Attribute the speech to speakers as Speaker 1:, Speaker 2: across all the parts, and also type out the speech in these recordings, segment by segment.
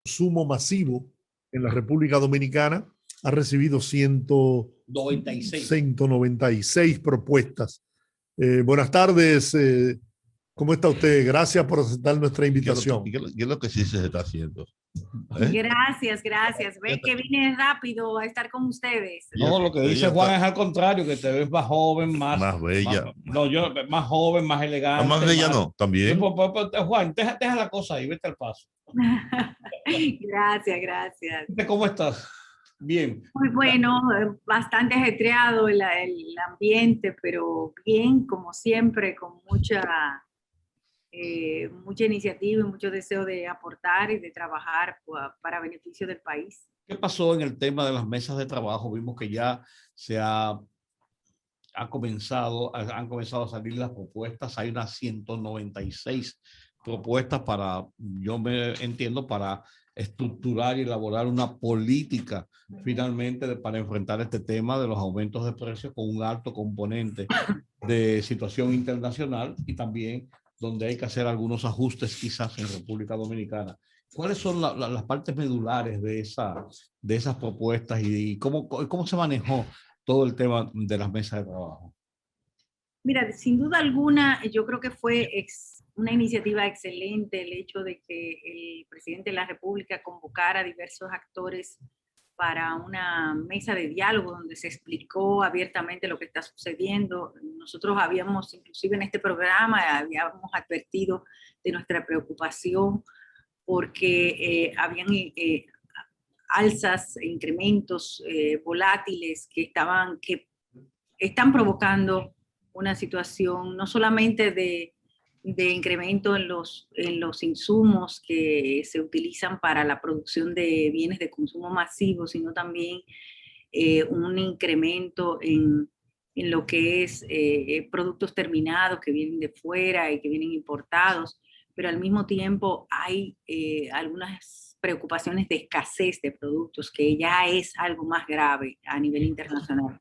Speaker 1: consumo masivo en la República Dominicana ha recibido 196 propuestas. Buenas tardes, ¿cómo está usted? Gracias por aceptar nuestra invitación.
Speaker 2: ¿Qué es lo que sí se está haciendo?
Speaker 3: Gracias, gracias. Ven que vine rápido a estar con ustedes.
Speaker 4: No, lo que dice Juan es al contrario, que te ves más joven, más
Speaker 2: bella.
Speaker 4: Más joven, más elegante.
Speaker 2: Más bella no, también.
Speaker 4: Juan, deja la cosa ahí, vete al paso.
Speaker 3: Gracias, gracias.
Speaker 4: ¿Cómo estás? Bien.
Speaker 3: Muy bueno, bastante ajetreado el ambiente, pero bien, como siempre, con mucha iniciativa y mucho deseo de aportar y de trabajar para beneficio del país.
Speaker 4: ¿Qué pasó en el tema de las mesas de trabajo? Vimos que ya han comenzado a salir las propuestas. Hay unas 196 propuestas yo me entiendo, para estructurar y elaborar una política finalmente para enfrentar este tema de los aumentos de precios con un alto componente de situación internacional y también donde hay que hacer algunos ajustes quizás en República Dominicana. ¿Cuáles son las partes medulares de esas propuestas y cómo se manejó todo el tema de las mesas de trabajo?
Speaker 3: Mira, sin duda alguna, yo creo que fue una iniciativa excelente el hecho de que el presidente de la República convocara a diversos actores para una mesa de diálogo donde se explicó abiertamente lo que está sucediendo. Nosotros habíamos, inclusive en este programa, habíamos advertido de nuestra preocupación porque habían alzas, incrementos volátiles que están provocando una situación no solamente de incremento en los insumos que se utilizan para la producción de bienes de consumo masivo, sino también un incremento en lo que es productos terminados que vienen de fuera y que vienen importados, pero al mismo tiempo hay algunas preocupaciones de escasez de productos, que ya es algo más grave a nivel internacional.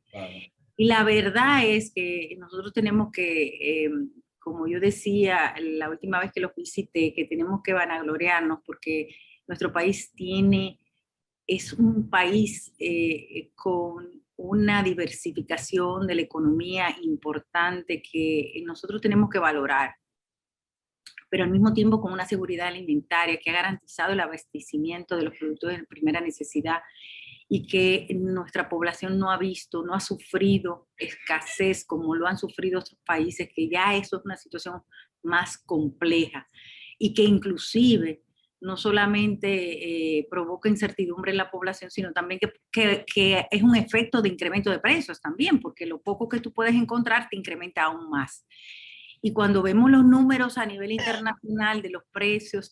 Speaker 3: Y la verdad es que nosotros tenemos que, como yo decía la última vez que los visité, que tenemos que vanagloriarnos porque nuestro país es un país con una diversificación de la economía importante que nosotros tenemos que valorar, pero al mismo tiempo con una seguridad alimentaria que ha garantizado el abastecimiento de los productos de primera necesidad y que nuestra población no ha sufrido escasez como lo han sufrido otros países, que ya eso es una situación más compleja y que inclusive no solamente provoca incertidumbre en la población, sino también que es un efecto de incremento de precios también, porque lo poco que tú puedes encontrar te incrementa aún más. Y cuando vemos los números a nivel internacional de los precios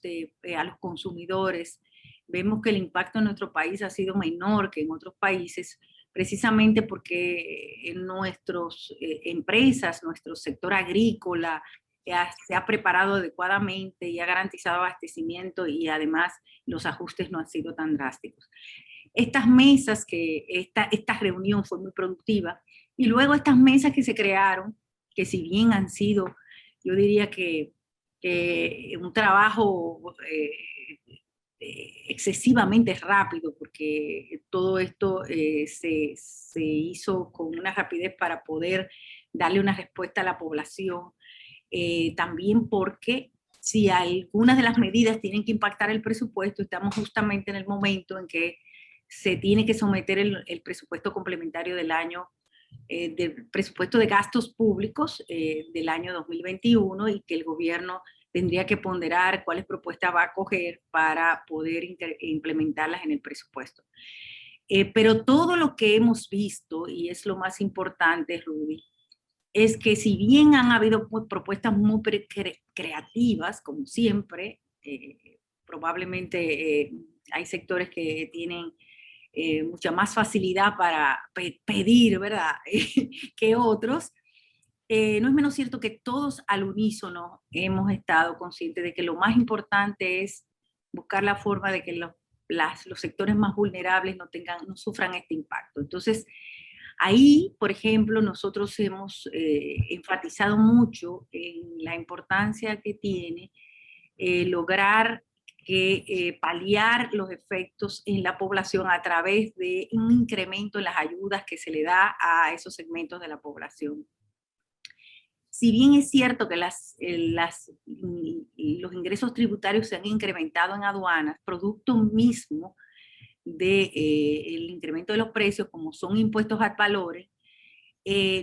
Speaker 3: a los consumidores, vemos que el impacto en nuestro país ha sido menor que en otros países, precisamente porque en nuestras empresas, nuestro sector agrícola se ha preparado adecuadamente y ha garantizado abastecimiento y además los ajustes no han sido tan drásticos. Estas mesas, esta reunión fue muy productiva y luego estas mesas que se crearon, que si bien han sido, yo diría que un trabajo excesivamente rápido, porque todo esto se hizo con una rapidez para poder darle una respuesta a la población, también porque si algunas de las medidas tienen que impactar el presupuesto, estamos justamente en el momento en que se tiene que someter el presupuesto complementario del año, del presupuesto de gastos públicos del año 2021 y que el gobierno tendría que ponderar cuáles propuestas va a coger para poder implementarlas en el presupuesto. Pero todo lo que hemos visto, y es lo más importante, Rudy, es que si bien han habido propuestas muy creativas, como siempre, probablemente hay sectores que tienen mucha más facilidad para pedir, ¿verdad? que otros. No es menos cierto que todos al unísono hemos estado conscientes de que lo más importante es buscar la forma de que los sectores más vulnerables no sufran este impacto. Entonces, ahí, por ejemplo, nosotros hemos enfatizado mucho en la importancia que tiene lograr que paliar los efectos en la población a través de un incremento en las ayudas que se le da a esos segmentos de la población. Si bien es cierto que los ingresos tributarios se han incrementado en aduanas, producto mismo del incremento de los precios, como son impuestos ad valores,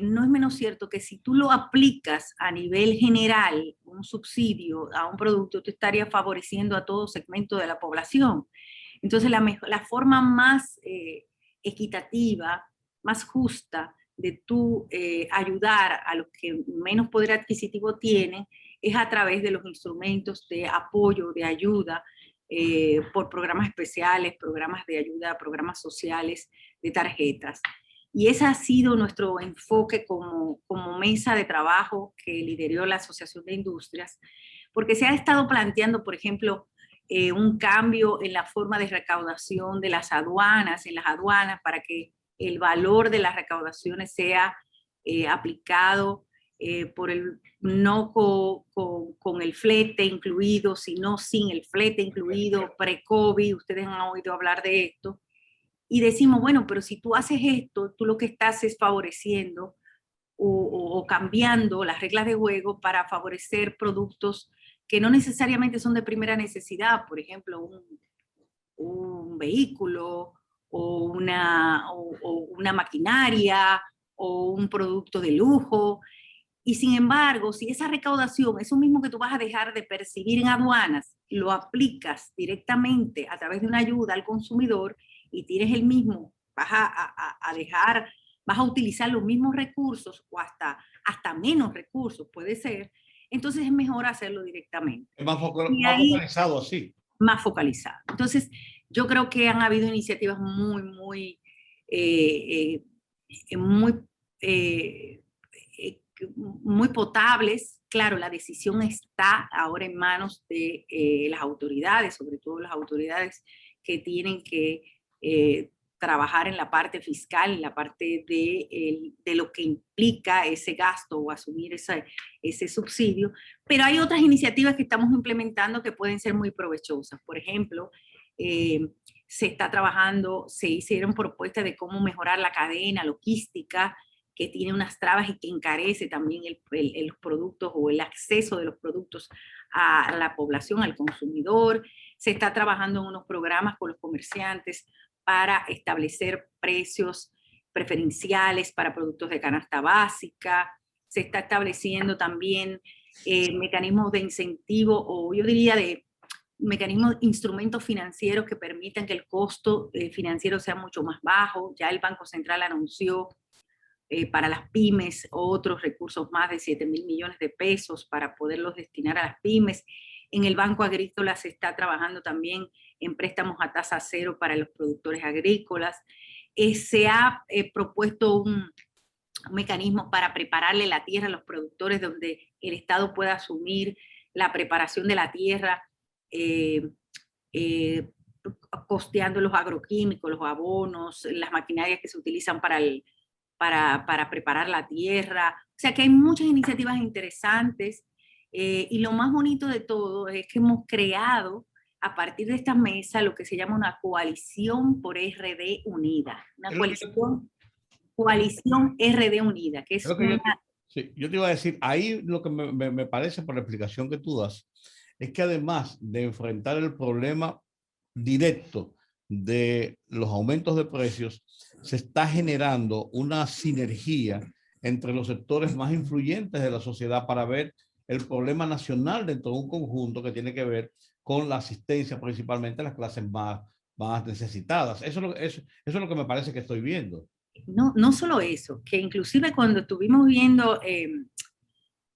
Speaker 3: no es menos cierto que si tú lo aplicas a nivel general, un subsidio a un producto, tú estarías favoreciendo a todo segmento de la población. Entonces, la forma más equitativa, más justa de tú ayudar a los que menos poder adquisitivo tienen es a través de los instrumentos de apoyo, de ayuda, por programas especiales, programas de ayuda, programas sociales, de tarjetas. Y ese ha sido nuestro enfoque como mesa de trabajo que lideró la Asociación de Industrias, porque se ha estado planteando, por ejemplo, un cambio en la forma de recaudación de las aduanas, en las aduanas, para que el valor de las recaudaciones sea aplicado no con el flete incluido, sino sin el flete incluido, pre-COVID. Ustedes han oído hablar de esto. Y decimos, bueno, pero si tú haces esto, tú lo que estás es favoreciendo o cambiando las reglas de juego para favorecer productos que no necesariamente son de primera necesidad, por ejemplo, un vehículo o una maquinaria o un producto de lujo. Y sin embargo, si esa recaudación, eso mismo que tú vas a dejar de percibir en aduanas, lo aplicas directamente a través de una ayuda al consumidor y tienes el mismo, vas a utilizar los mismos recursos o hasta menos recursos, puede ser, entonces es mejor hacerlo directamente.
Speaker 4: Es más focalizado así.
Speaker 3: Más focalizado. Entonces, yo creo que han habido iniciativas muy potables. Claro, la decisión está ahora en manos de las autoridades, sobre todo las autoridades que tienen que trabajar en la parte fiscal, en la parte de lo que implica ese gasto o asumir ese subsidio, pero hay otras iniciativas que estamos implementando que pueden ser muy provechosas. Por ejemplo, se está trabajando, se hicieron propuestas de cómo mejorar la cadena logística, que tiene unas trabas y que encarece también los productos o el acceso de los productos a la población, al consumidor. Se está trabajando en unos programas con los comerciantes para establecer precios preferenciales para productos de canasta básica. Se está estableciendo también mecanismos de incentivo, o yo diría de mecanismos, instrumentos financieros que permitan que el costo financiero sea mucho más bajo. Ya el Banco Central anunció para las pymes otros recursos, más de 7.000 millones de pesos para poderlos destinar a las pymes. En el Banco Agrícola se está trabajando también en préstamos a tasa cero para los productores agrícolas. Se ha propuesto un mecanismo para prepararle la tierra a los productores, donde el Estado pueda asumir la preparación de la tierra, costeando los agroquímicos, los abonos, las maquinarias que se utilizan para preparar la tierra. O sea que hay muchas iniciativas interesantes, y lo más bonito de todo es que hemos creado a partir de esta mesa lo que se llama una coalición por RD Unida. Una coalición RD Unida, que es
Speaker 4: yo te iba a decir, ahí lo que me parece por la explicación que tú das, es que además de enfrentar el problema directo de los aumentos de precios, se está generando una sinergia entre los sectores más influyentes de la sociedad para ver el problema nacional dentro de un conjunto que tiene que ver con la asistencia principalmente a las clases más necesitadas. Eso es lo que me parece que estoy viendo.
Speaker 3: No solo eso, que inclusive cuando estuvimos viendo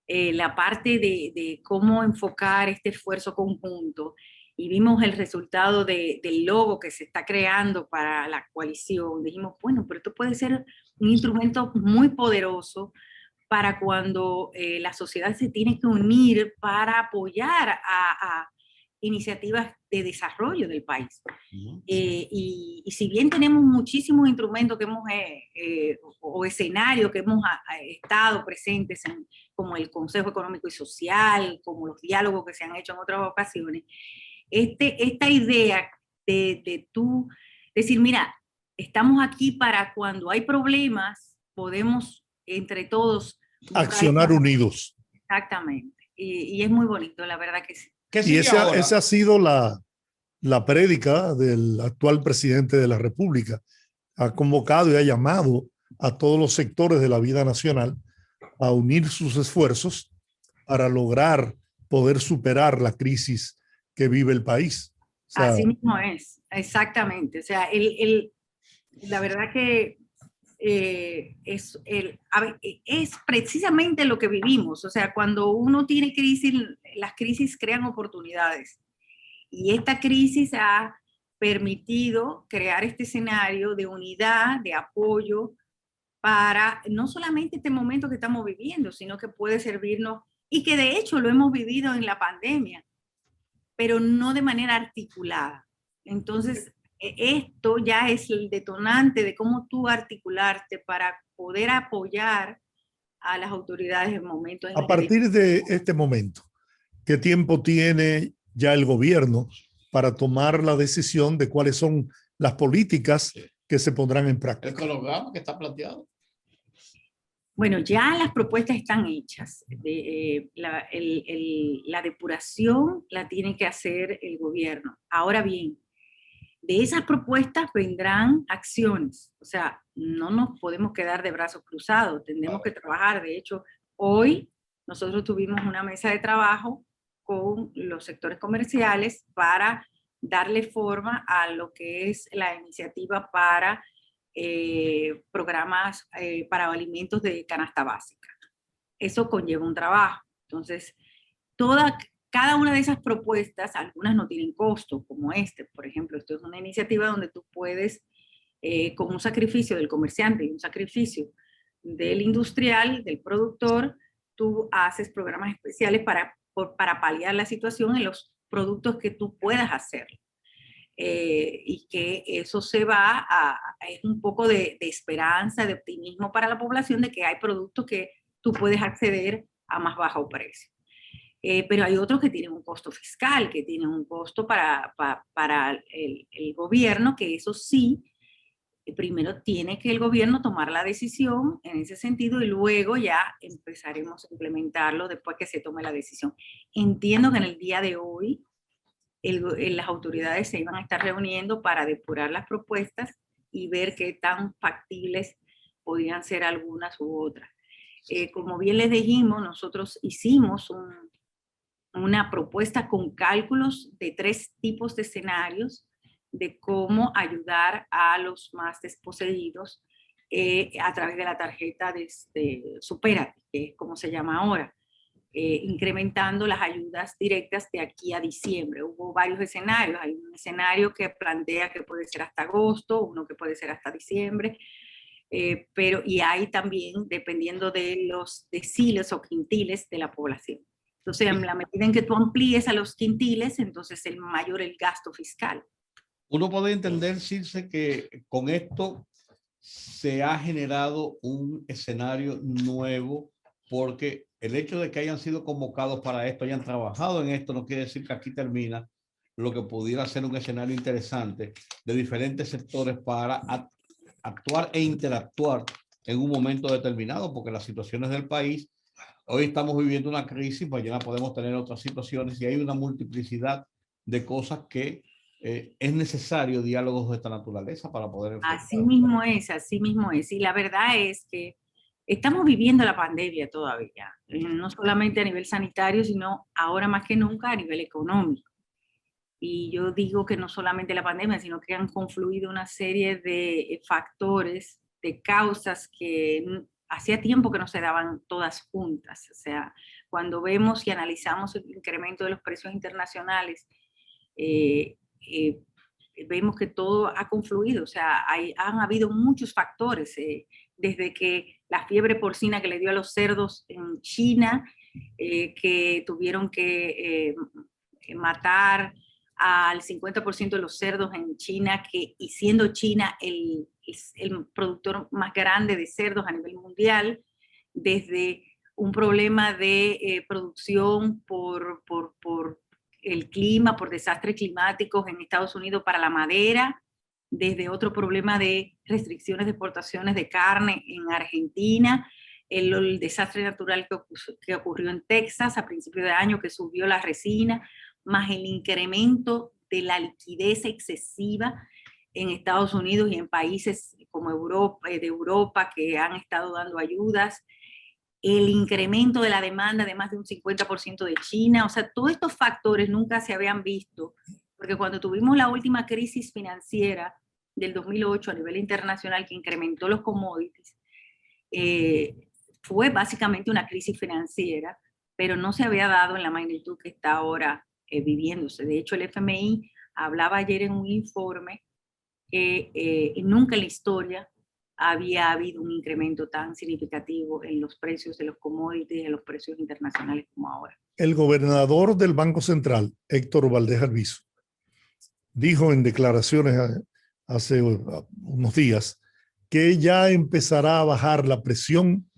Speaker 3: la parte de cómo enfocar este esfuerzo conjunto y vimos el resultado del logo que se está creando para la coalición, dijimos, bueno, pero esto puede ser un instrumento muy poderoso para cuando la sociedad se tiene que unir para apoyar a iniciativas de desarrollo del país. Y si bien tenemos muchísimos instrumentos que hemos, o escenarios que hemos estado presentes, como el Consejo Económico y Social, como los diálogos que se han hecho en otras ocasiones, esta idea de tú decir, mira, estamos aquí para cuando hay problemas, podemos entre todos
Speaker 1: accionar unidos.
Speaker 3: Exactamente. Y es muy bonito, la verdad que sí.
Speaker 4: ¿Qué
Speaker 1: Y
Speaker 4: sigue
Speaker 1: esa
Speaker 4: ahora?
Speaker 1: ha sido la prédica del actual presidente de la República. Ha convocado y ha llamado a todos los sectores de la vida nacional a unir sus esfuerzos para lograr poder superar la crisis que vive el país. O sea,
Speaker 3: Así mismo es, exactamente. O sea, la verdad que es precisamente lo que vivimos. O sea, cuando uno tiene crisis, las crisis crean oportunidades. Y esta crisis ha permitido crear este escenario de unidad, de apoyo para no solamente este momento que estamos viviendo, sino que puede servirnos, y que de hecho lo hemos vivido en la pandemia, pero no de manera articulada. Entonces, esto ya es el detonante de cómo tú articularte para poder apoyar a las autoridades en momentos en
Speaker 1: a
Speaker 3: que
Speaker 1: partir de este momento, ¿qué tiempo tiene ya el gobierno para tomar la decisión de cuáles son las políticas que se pondrán en
Speaker 4: El
Speaker 1: práctica?
Speaker 4: cronograma que está planteado.
Speaker 3: Bueno, ya las propuestas están hechas. La depuración la tiene que hacer el gobierno. Ahora bien, de esas propuestas vendrán acciones. O sea, no nos podemos quedar de brazos cruzados, tendremos que trabajar. De hecho, hoy nosotros tuvimos una mesa de trabajo con los sectores comerciales para darle forma a lo que es la iniciativa para programas para alimentos de canasta básica. Eso conlleva un trabajo. Entonces, cada una de esas propuestas, algunas no tienen costo, como por ejemplo, esto es una iniciativa donde tú puedes, con un sacrificio del comerciante y un sacrificio del industrial, del productor, tú haces programas especiales para paliar la situación en los productos que tú puedas hacer. Y que eso es un poco de esperanza, de optimismo para la población de que hay productos que tú puedes acceder a más bajo precio. Pero hay otros que tienen un costo fiscal, que tienen un costo para el gobierno, que eso sí, primero tiene que el gobierno tomar la decisión en ese sentido y luego ya empezaremos a implementarlo después que se tome la decisión. Entiendo que en el día de hoy las autoridades se iban a estar reuniendo para depurar las propuestas y ver qué tan factibles podían ser algunas u otras. Como bien les dijimos, nosotros hicimos una propuesta con cálculos de 3 tipos de escenarios de cómo ayudar a los más desposeídos a través de la tarjeta de Supérate, que es como se llama ahora. Incrementando las ayudas directas de aquí a diciembre. Hubo varios escenarios. Hay un escenario que plantea que puede ser hasta agosto, uno que puede ser hasta diciembre, y hay también dependiendo de los deciles o quintiles de la población. Entonces, en la medida en que tú amplíes a los quintiles, entonces el mayor el gasto fiscal.
Speaker 4: Uno puede entender, Circe, que con esto se ha generado un escenario nuevo, porque el hecho de que hayan sido convocados para esto, hayan trabajado en esto, no quiere decir que aquí termina lo que pudiera ser un escenario interesante de diferentes sectores para actuar e interactuar en un momento determinado, porque las situaciones del país, hoy estamos viviendo una crisis, mañana podemos tener otras situaciones y hay una multiplicidad de cosas que es necesario diálogos de esta naturaleza para poder enfrentar.
Speaker 3: Así mismo es, así mismo es. Y la verdad es que estamos viviendo la pandemia todavía, no solamente a nivel sanitario, sino ahora más que nunca a nivel económico. Y yo digo que no solamente la pandemia, sino que han confluido una serie de factores, de causas que hacía tiempo que no se daban todas juntas. O sea, cuando vemos y analizamos el incremento de los precios internacionales, vemos que todo ha confluido. O sea, han habido muchos factores, desde que la fiebre porcina que le dio a los cerdos en China, que tuvieron que matar al 50% de los cerdos en China, y siendo China el productor más grande de cerdos a nivel mundial, desde un problema de producción por el clima, por desastres climáticos en Estados Unidos para la madera, desde otro problema de restricciones de exportaciones de carne en Argentina, el desastre natural que ocurrió en Texas a principios de año, que subió la resina, más el incremento de la liquidez excesiva en Estados Unidos y en países como de Europa que han estado dando ayudas, el incremento de la demanda de más de un 50% de China. O sea, todos estos factores nunca se habían visto, porque cuando tuvimos la última crisis financiera del 2008 a nivel internacional que incrementó los commodities, fue básicamente una crisis financiera, pero no se había dado en la magnitud que está ahora viviéndose. De hecho, el FMI hablaba ayer en un informe que nunca en la historia había habido un incremento tan significativo en los precios de los commodities, en los precios internacionales como ahora.
Speaker 1: El gobernador del Banco Central, Héctor Valdés Albizu, dijo en declaraciones hace unos días que ya empezará a bajar la presión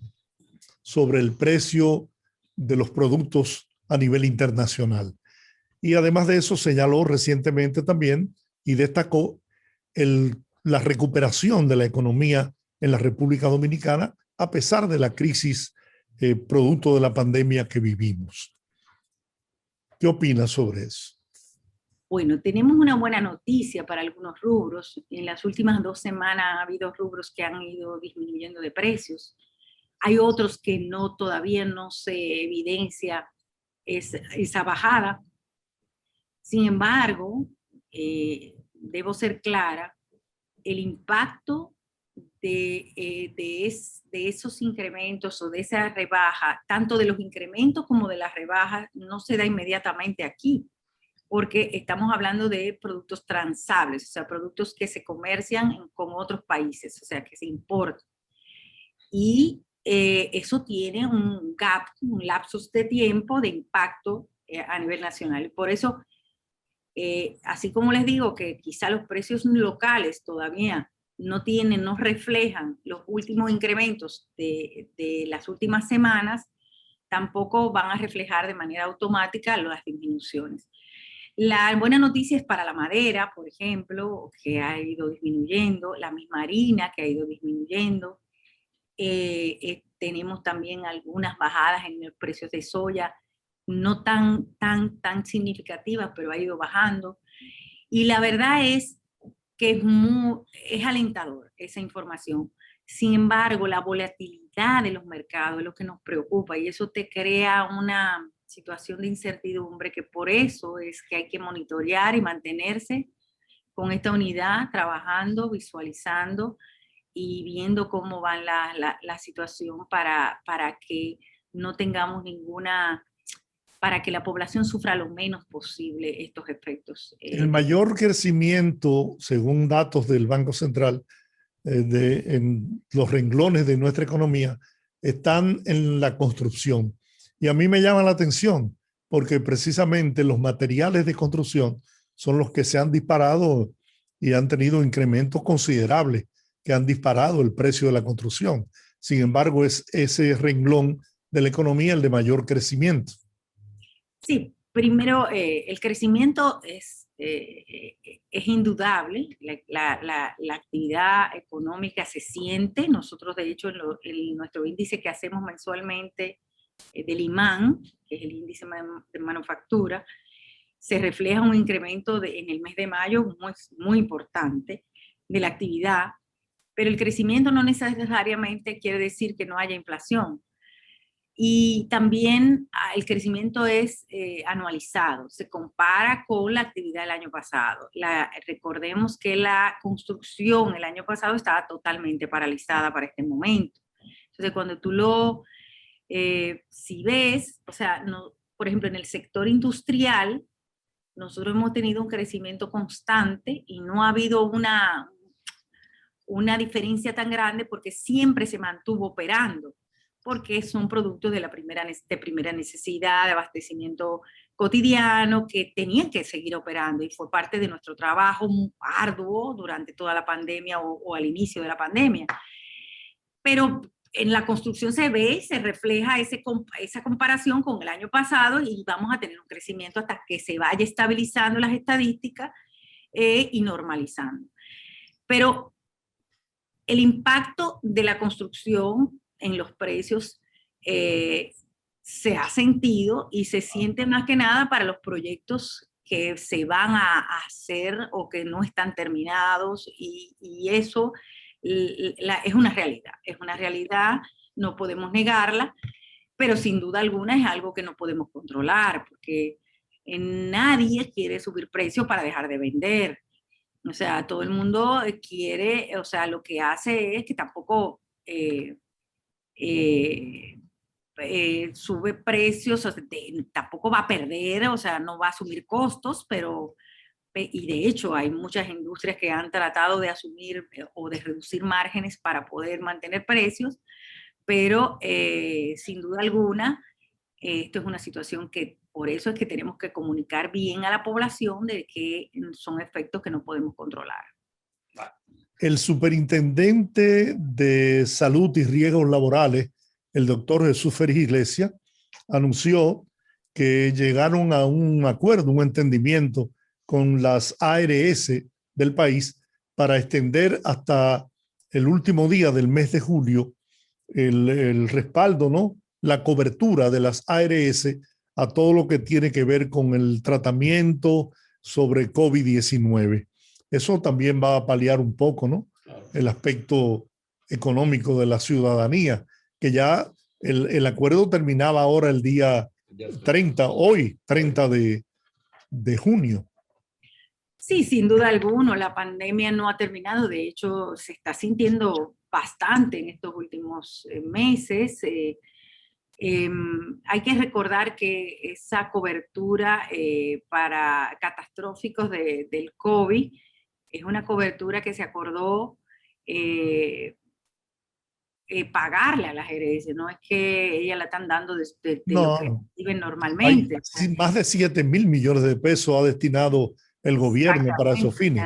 Speaker 1: sobre el precio de los productos a nivel internacional. Y además de eso señaló recientemente también y destacó la recuperación de la economía en la República Dominicana a pesar de la crisis producto de la pandemia que vivimos. ¿Qué opinas sobre eso?
Speaker 3: Bueno, tenemos una buena noticia para algunos rubros. En las últimas 2 semanas ha habido rubros que han ido disminuyendo de precios. Hay otros que todavía no se evidencia esa bajada. Sin embargo, debo ser clara, el impacto de esos incrementos o de esa rebaja, tanto de los incrementos como de las rebajas, no se da inmediatamente aquí, porque estamos hablando de productos transables, o sea, productos que se comercian con otros países, o sea, que se importan. Y eso tiene un gap, un lapsus de tiempo de impacto a nivel nacional. Y por eso, así como les digo que quizá los precios locales todavía no reflejan los últimos incrementos de las últimas semanas, tampoco van a reflejar de manera automática las disminuciones. La buena noticia es para la madera, por ejemplo, que ha ido disminuyendo, la misma harina que ha ido disminuyendo. Tenemos también algunas bajadas en los precios de soya, no tan significativas, pero ha ido bajando. Y la verdad es que es alentador esa información. Sin embargo, la volatilidad de los mercados es lo que nos preocupa y eso te crea una situación de incertidumbre, que por eso es que hay que monitorear y mantenerse con esta unidad, trabajando, visualizando y viendo cómo va la situación para que no tengamos para que la población sufra lo menos posible estos efectos.
Speaker 1: El mayor crecimiento, según datos del Banco Central, en los renglones de nuestra economía, están en la construcción. Y a mí me llama la atención porque precisamente los materiales de construcción son los que se han disparado y han tenido incrementos considerables que han disparado el precio de la construcción. Sin embargo, es ese renglón de la economía el de mayor crecimiento.
Speaker 3: Sí, primero, el crecimiento es indudable, la actividad económica se siente. Nosotros, de hecho, en nuestro índice que hacemos mensualmente del IMAN, que es el índice de manufactura, se refleja un incremento en el mes de mayo muy importante de la actividad, pero el crecimiento no necesariamente quiere decir que no haya inflación. Y también el crecimiento es anualizado, se compara con la actividad del año pasado. Recordemos que la construcción el año pasado estaba totalmente paralizada para este momento. Entonces, cuando tú si ves, o sea, por ejemplo, en el sector industrial, nosotros hemos tenido un crecimiento constante y no ha habido una diferencia tan grande porque siempre se mantuvo operando, porque son productos de primera necesidad, de abastecimiento cotidiano, que tenían que seguir operando y fue parte de nuestro trabajo muy arduo durante toda la pandemia o al inicio de la pandemia. Pero en la construcción se ve, se refleja esa comparación con el año pasado y vamos a tener un crecimiento hasta que se vaya estabilizando las estadísticas y normalizando. Pero el impacto de la construcción en los precios se ha sentido y se siente más que nada para los proyectos que se van a hacer o que no están terminados y eso es una realidad, no podemos negarla, pero sin duda alguna es algo que no podemos controlar porque nadie quiere subir precio para dejar de vender. O sea, todo el mundo quiere, o sea, lo que hace es que tampoco sube precios, o sea, tampoco va a perder, o sea, no va a asumir costos, pero, y de hecho hay muchas industrias que han tratado de asumir o de reducir márgenes para poder mantener precios, pero sin duda alguna, esto es una situación que por eso es que tenemos que comunicar bien a la población de que son efectos que no podemos controlar.
Speaker 1: El superintendente de Salud y Riesgos Laborales, el doctor Jesús Félix Iglesias, anunció que llegaron a un acuerdo, un entendimiento con las ARS del país para extender hasta el último día del mes de julio el respaldo, ¿no? La cobertura de las ARS a todo lo que tiene que ver con el tratamiento sobre COVID-19. Eso también va a paliar un poco, ¿no? El aspecto económico de la ciudadanía, que ya el acuerdo terminaba ahora el día 30, hoy, 30 de junio.
Speaker 3: Sí, sin duda alguna, la pandemia no ha terminado, de hecho se está sintiendo bastante en estos últimos meses. Hay que recordar que esa cobertura para catastróficos del COVID es una cobertura que se acordó pagarle a las ARS, no es que ellas la están dando de lo que reciben normalmente.
Speaker 1: Hay más de 7.000 millones de pesos ha destinado el gobierno para esos fines.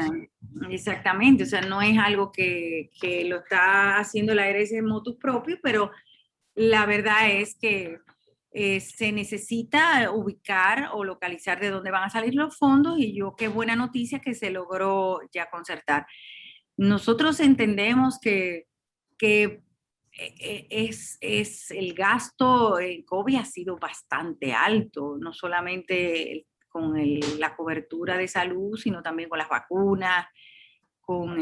Speaker 3: Exactamente, o sea, no es algo que lo está haciendo la ARS en motus propio, pero la verdad es que se necesita ubicar o localizar de dónde van a salir los fondos y qué buena noticia que se logró ya concertar. Nosotros entendemos que es el gasto en COVID ha sido bastante alto, no solamente con la cobertura de salud, sino también con las vacunas, con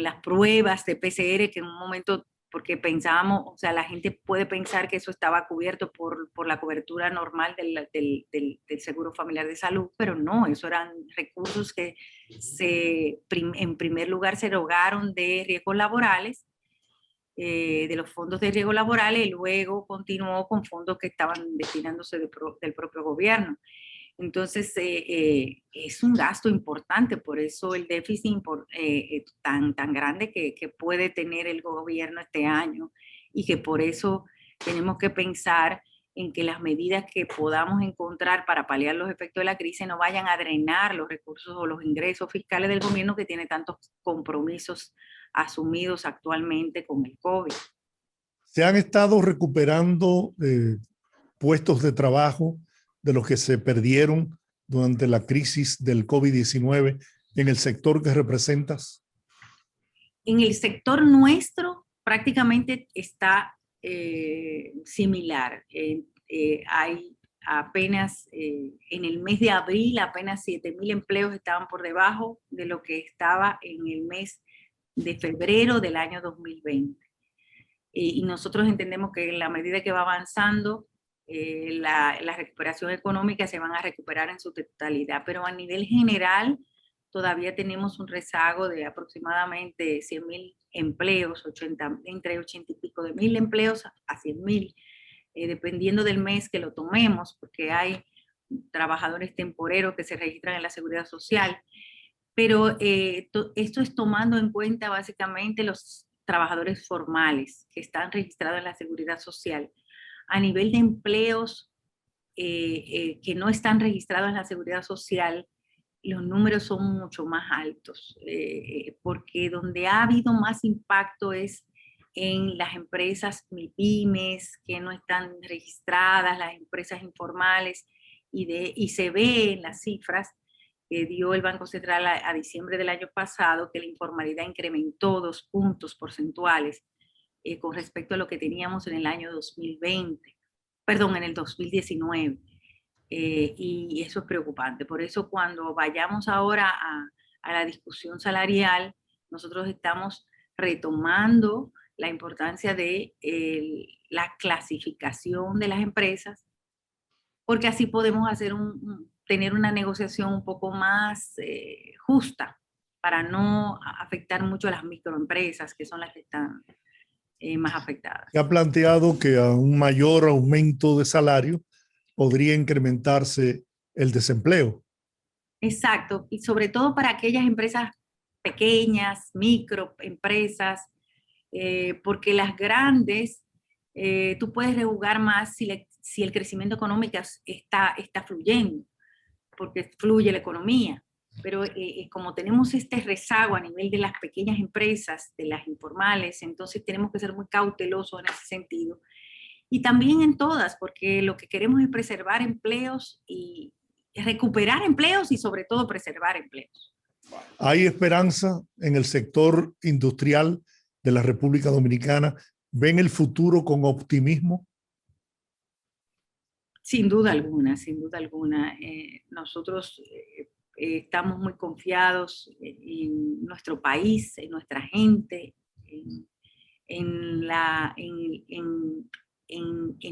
Speaker 3: las pruebas de PCR, que en un momento, porque pensábamos, o sea, la gente puede pensar que eso estaba cubierto por la cobertura normal del Seguro Familiar de Salud, pero no, eso eran recursos que en primer lugar se erogaron de riesgos laborales, de los fondos de riesgos laborales, y luego continuó con fondos que estaban destinándose del propio gobierno. Entonces, es un gasto importante, por eso el déficit tan grande que puede tener el gobierno este año y que por eso tenemos que pensar en que las medidas que podamos encontrar para paliar los efectos de la crisis no vayan a drenar los recursos o los ingresos fiscales del gobierno que tiene tantos compromisos asumidos actualmente con el COVID.
Speaker 1: Se han estado recuperando puestos de trabajo de los que se perdieron durante la crisis del COVID-19 en el sector que representas?
Speaker 3: En el sector nuestro prácticamente está similar. Hay apenas, en el mes de abril, apenas 7.000 empleos estaban por debajo de lo que estaba en el mes de febrero del año 2020. Y nosotros entendemos que en la medida que va avanzando, la recuperación económica se van a recuperar en su totalidad, pero a nivel general todavía tenemos un rezago de aproximadamente 100.000 empleos, entre 80 y pico de mil empleos a 100.000, dependiendo del mes que lo tomemos, porque hay trabajadores temporeros que se registran en la Seguridad Social, pero esto es tomando en cuenta básicamente los trabajadores formales que están registrados en la Seguridad Social. A nivel de empleos que no están registrados en la Seguridad Social, los números son mucho más altos, porque donde ha habido más impacto es en las empresas MIPYMES que no están registradas, las empresas informales, y se ve en las cifras que dio el Banco Central a diciembre del año pasado que la informalidad incrementó 2 puntos porcentuales con respecto a lo que teníamos en el año 2020, perdón, en el 2019. Y eso es preocupante. Por eso cuando vayamos ahora a la discusión salarial, nosotros estamos retomando la importancia de la clasificación de las empresas, porque así podemos hacer tener una negociación un poco más justa para no afectar mucho a las microempresas, que son las que están más afectadas.
Speaker 1: Se ha planteado que a un mayor aumento de salario podría incrementarse el desempleo.
Speaker 3: Exacto, y sobre todo para aquellas empresas pequeñas, microempresas, porque las grandes, tú puedes rejugar más si el crecimiento económico está fluyendo, porque fluye la economía. Pero como tenemos este rezago a nivel de las pequeñas empresas, de las informales, entonces tenemos que ser muy cautelosos en ese sentido. Y también en todas, porque lo que queremos es preservar empleos y recuperar empleos y sobre todo preservar empleos.
Speaker 1: ¿Hay esperanza en el sector industrial de la República Dominicana? ¿Ven el futuro con optimismo?
Speaker 3: Sin duda alguna, sin duda alguna. Nosotros estamos muy confiados en nuestro país, en nuestra gente, en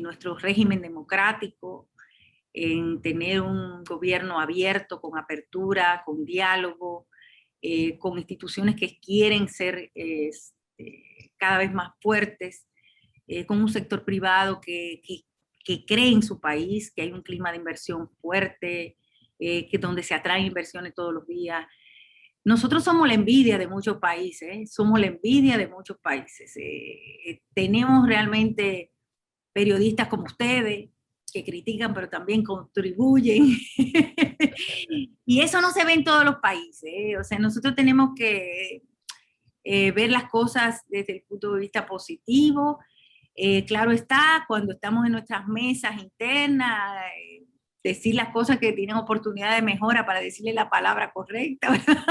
Speaker 3: nuestro régimen democrático, en tener un gobierno abierto, con apertura, con diálogo, con instituciones que quieren ser cada vez más fuertes, con un sector privado que cree en su país, que hay un clima de inversión fuerte, que donde se atraen inversiones todos los días. Nosotros somos la envidia de muchos países, somos la envidia de muchos países. Tenemos realmente periodistas como ustedes que critican pero también contribuyen. Y eso no se ve en todos los países. O sea, nosotros tenemos que ver las cosas desde el punto de vista positivo. Claro está, cuando estamos en nuestras mesas internas, decir las cosas que tienen oportunidad de mejora para decirle la palabra correcta, ¿verdad?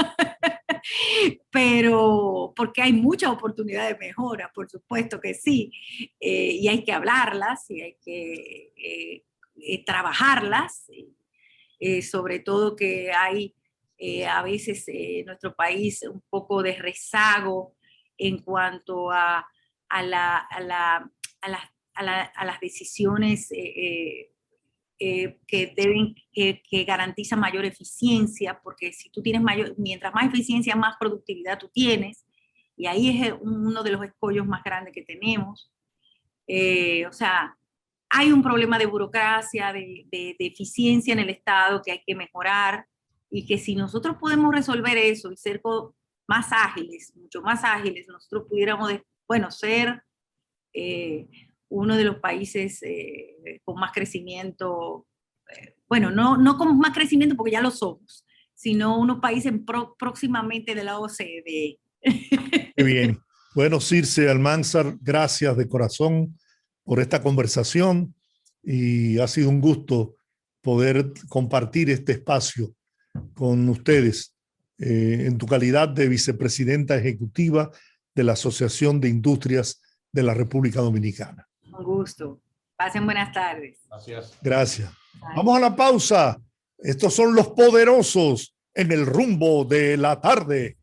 Speaker 3: Pero porque hay mucha oportunidad de mejora, por supuesto que sí, y hay que hablarlas y hay que trabajarlas, sobre todo que hay a veces en nuestro país un poco de rezago en cuanto a las decisiones que garantizan mayor eficiencia, porque si tú tienes mientras más eficiencia, más productividad tú tienes, y ahí es uno de los escollos más grandes que tenemos. O sea, hay un problema de burocracia, de eficiencia en el Estado que hay que mejorar, y que si nosotros podemos resolver eso y ser más ágiles, mucho más ágiles, nosotros pudiéramos, ser uno de los países con más crecimiento, no con más crecimiento porque ya lo somos, sino unos países próximamente de la OCDE.
Speaker 1: Qué bien. Bueno, Circe Almanzar, gracias de corazón por esta conversación y ha sido un gusto poder compartir este espacio con ustedes en tu calidad de vicepresidenta ejecutiva de la Asociación de Industrias de la República Dominicana.
Speaker 3: Un gusto. Pasen buenas tardes.
Speaker 4: Gracias.
Speaker 1: Gracias. Vamos a la pausa. Estos son los poderosos en el rumbo de la tarde.